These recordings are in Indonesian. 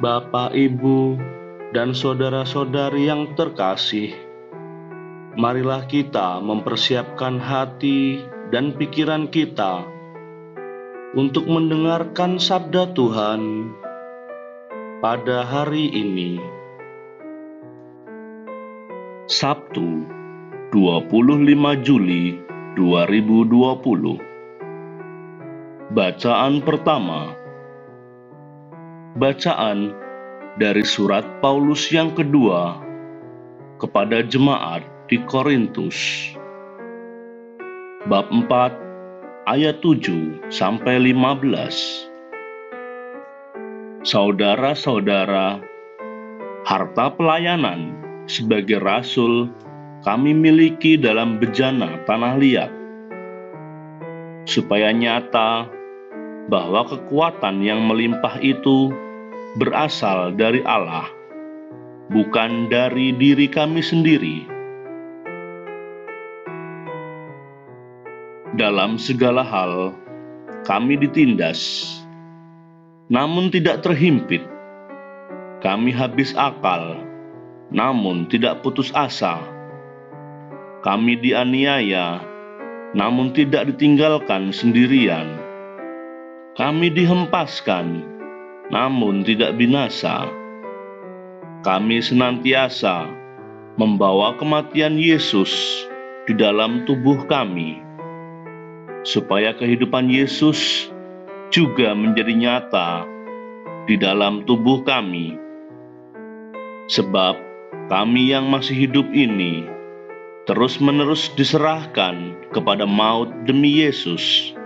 Bapak, Ibu, dan saudara-saudari yang terkasih, marilah kita mempersiapkan hati dan pikiran kita untuk mendengarkan sabda Tuhan pada hari ini. Sabtu, 25 Juli 2020. Bacaan pertama. Bacaan dari surat Paulus yang kedua kepada jemaat di Korintus. Bab 4 ayat 7 sampai 15. Saudara-saudara, harta pelayanan sebagai rasul kami miliki dalam bejana tanah liat, supaya nyata bahwa kekuatan yang melimpah itu berasal dari Allah, bukan dari diri kami sendiri. Dalam segala hal, kami ditindas, namun tidak terhimpit. Kami habis akal, namun tidak putus asa. Kami dianiaya, namun tidak ditinggalkan sendirian. Kami dihempaskan, namun tidak binasa. Kami senantiasa membawa kematian Yesus di dalam tubuh kami, supaya kehidupan Yesus juga menjadi nyata di dalam tubuh kami. Sebab kami yang masih hidup ini terus-menerus diserahkan kepada maut demi Yesus,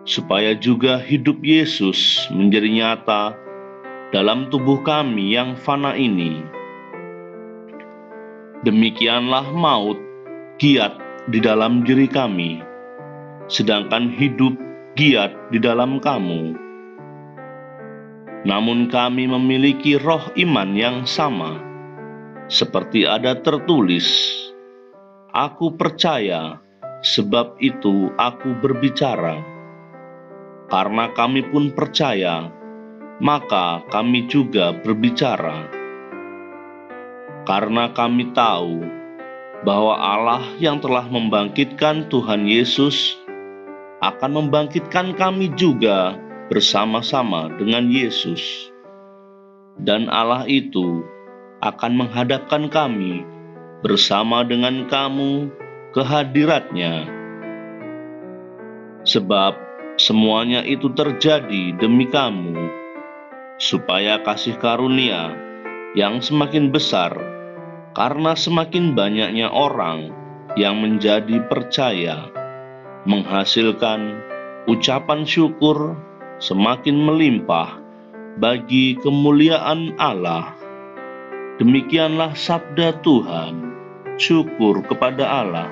supaya juga hidup Yesus menjadi nyata dalam tubuh kami yang fana ini. Demikianlah maut giat di dalam diri kami, sedangkan hidup giat di dalam kamu. Namun kami memiliki roh iman yang sama, seperti ada tertulis, "Aku percaya, sebab itu aku berbicara." Karena kami pun percaya, maka kami juga berbicara. Karena kami tahu bahwa Allah yang telah membangkitkan Tuhan Yesus akan membangkitkan kami juga bersama-sama dengan Yesus. Dan Allah itu akan menghadapkan kami bersama dengan kamu ke hadirat-Nya. Sebab semuanya itu terjadi demi kamu, supaya kasih karunia yang semakin besar karena semakin banyaknya orang yang menjadi percaya, menghasilkan ucapan syukur semakin melimpah bagi kemuliaan Allah. Demikianlah sabda Tuhan. Syukur kepada Allah.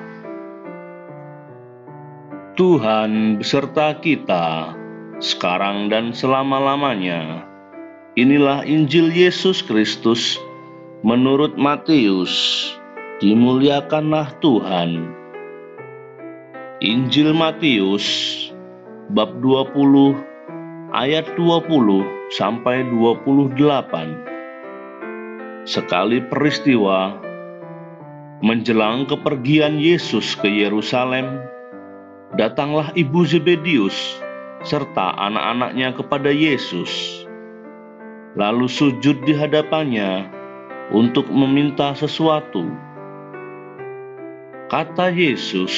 Tuhan beserta kita, sekarang dan selama-lamanya. Inilah Injil Yesus Kristus menurut Matius. Dimuliakanlah Tuhan. Injil Matius, bab 20, ayat 20 sampai 28. Sekali peristiwa menjelang kepergian Yesus ke Yerusalem, datanglah ibu Zebedius serta anak-anaknya kepada Yesus, lalu sujud di hadapannya untuk meminta sesuatu. Kata Yesus,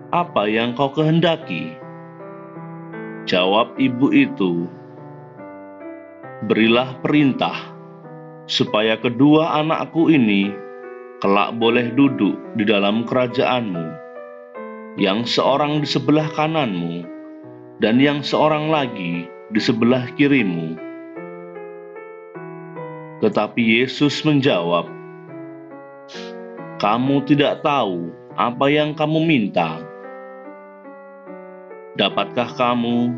"Apa yang kau kehendaki?" Jawab ibu itu, "Berilah perintah supaya kedua anakku ini kelak boleh duduk di dalam kerajaan-Mu, yang seorang di sebelah kananmu, dan yang seorang lagi di sebelah kirimu." Tetapi Yesus menjawab, "Kamu tidak tahu apa yang kamu minta. Dapatkah kamu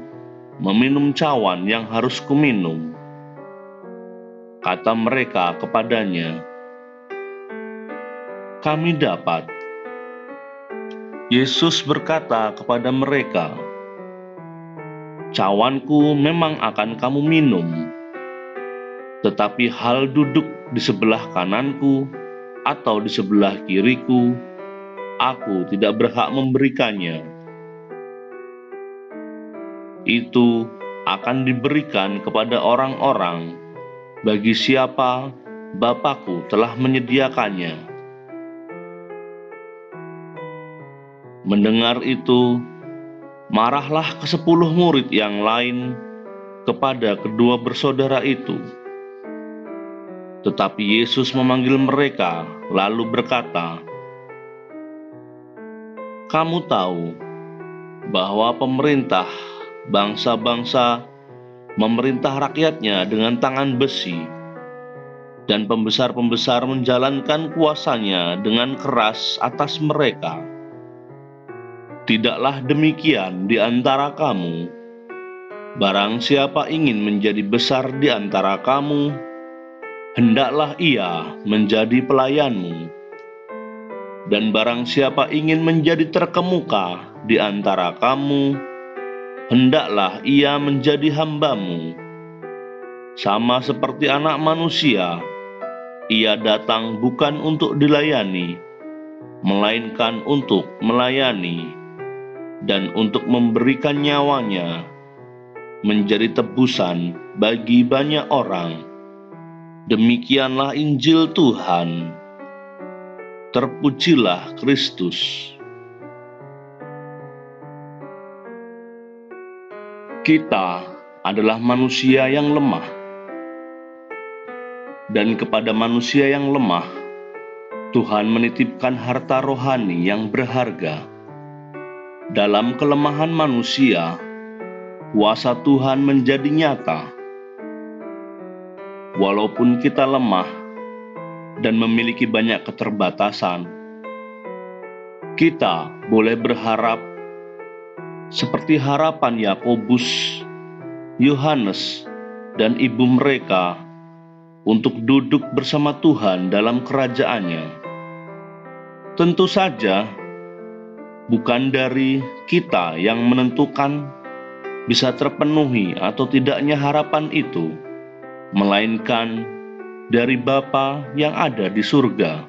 meminum cawan yang harus kuminum?" Kata mereka kepadanya, "Kami dapat." Yesus berkata kepada mereka, "Cawanku memang akan kamu minum, Tetapi hal duduk di sebelah kananku atau di sebelah kiriku, aku tidak berhak memberikannya. Itu akan diberikan kepada orang-orang bagi siapa Bapakku telah menyediakannya. Mendengar itu, marahlah ke-10 murid yang lain kepada kedua bersaudara itu. Tetapi Yesus memanggil mereka lalu berkata, "Kamu tahu bahwa pemerintah bangsa-bangsa memerintah rakyatnya dengan tangan besi, dan pembesar-pembesar menjalankan kuasanya dengan keras atas mereka. Tidaklah demikian di antara kamu. Barang siapa ingin menjadi besar di antara kamu, hendaklah ia menjadi pelayanmu. Dan barang siapa ingin menjadi terkemuka di antara kamu, hendaklah ia menjadi hambamu. Sama seperti Anak Manusia, ia datang bukan untuk dilayani, melainkan untuk melayani, dan untuk memberikan nyawanya menjadi tebusan bagi banyak orang." Demikianlah Injil Tuhan. Terpujilah Kristus. Kita adalah manusia yang lemah, dan kepada manusia yang lemah, Tuhan menitipkan harta rohani yang berharga. Dalam kelemahan manusia, kuasa Tuhan menjadi nyata. Walaupun kita lemah dan memiliki banyak keterbatasan, kita boleh berharap seperti harapan Yakobus, Yohanes, dan ibu mereka untuk duduk bersama Tuhan dalam kerajaan-Nya. Tentu saja, bukan dari kita yang menentukan bisa terpenuhi atau tidaknya harapan itu, melainkan dari Bapa yang ada di surga.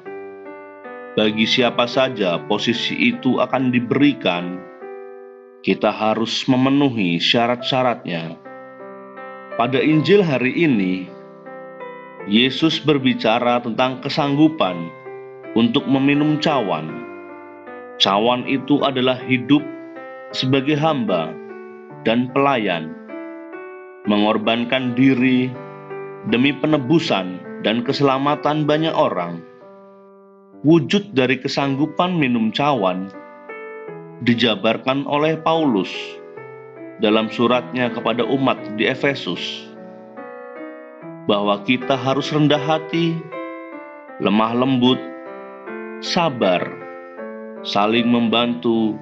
Bagi siapa saja posisi itu akan diberikan, kita harus memenuhi syarat-syaratnya. Pada Injil hari ini, Yesus berbicara tentang kesanggupan untuk meminum cawan. Cawan itu adalah hidup sebagai hamba dan pelayan, mengorbankan diri demi penebusan dan keselamatan banyak orang. Wujud dari kesanggupan minum cawan dijabarkan oleh Paulus dalam suratnya kepada umat di Efesus, bahwa kita harus rendah hati, lemah lembut, sabar, saling membantu,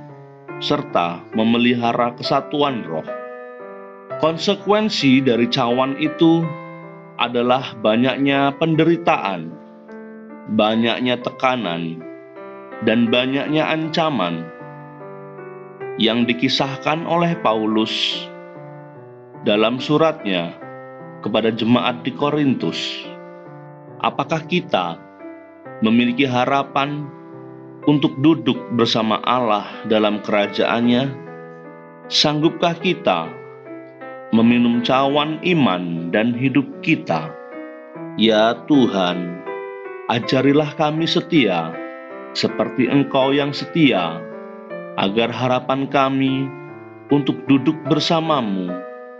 serta memelihara kesatuan roh. Konsekuensi dari cawan itu adalah banyaknya penderitaan, banyaknya tekanan, dan banyaknya ancaman yang dikisahkan oleh Paulus dalam suratnya kepada jemaat di Korintus. Apakah kita memiliki harapan untuk duduk bersama Allah dalam kerajaan-Nya? Sanggupkah kita meminum cawan iman dan hidup kita? Ya Tuhan, ajarilah kami setia seperti Engkau yang setia, agar harapan kami untuk duduk bersama-Mu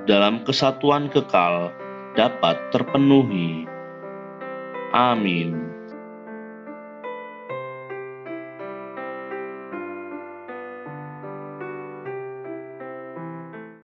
dalam kesatuan kekal dapat terpenuhi. Amin.